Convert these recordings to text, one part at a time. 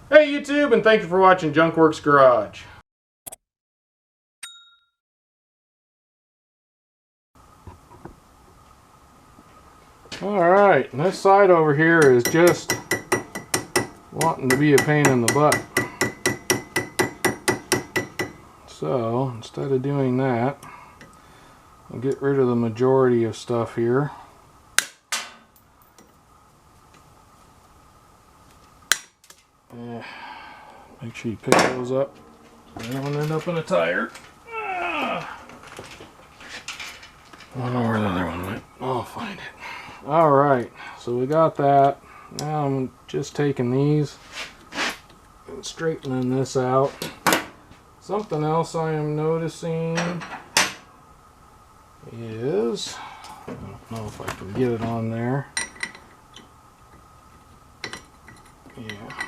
Hey YouTube, and thank you for watching Junkworks Garage. Alright, this side over here is just wanting to be a pain in the butt. So, instead of doing that, I'll get rid of the majority of stuff here. Make sure you pick those up. They don't end up in a tire. I don't know where the other one went. I'll find it. Alright, so we got that. Now I'm just taking these and straightening this out. Something else I am noticing is, I don't know if I can get it on there. Yeah,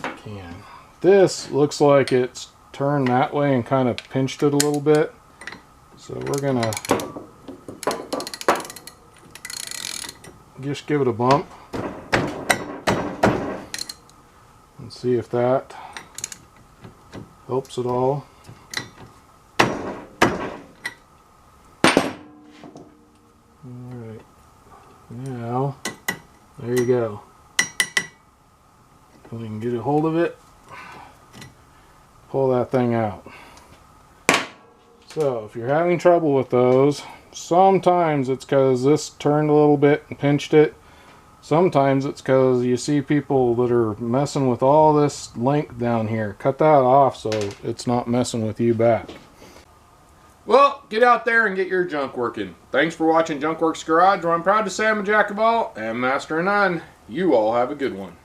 I can. This looks like it's turned that way and kind of pinched it a little bit. So we're gonna just give it a bump and see if that helps at all. Alright, now there you go. If we can get a hold of it, pull that thing out. So if you're having trouble with those, sometimes it's because this turned a little bit and pinched it. Sometimes it's because you see people that are messing with all this length down here. Cut that off so it's not messing with you back. Well, get out there and get your junk working. Thanks for watching Junkworks Garage, where I'm proud to say I'm a jack of all and master of none. You all have a good one.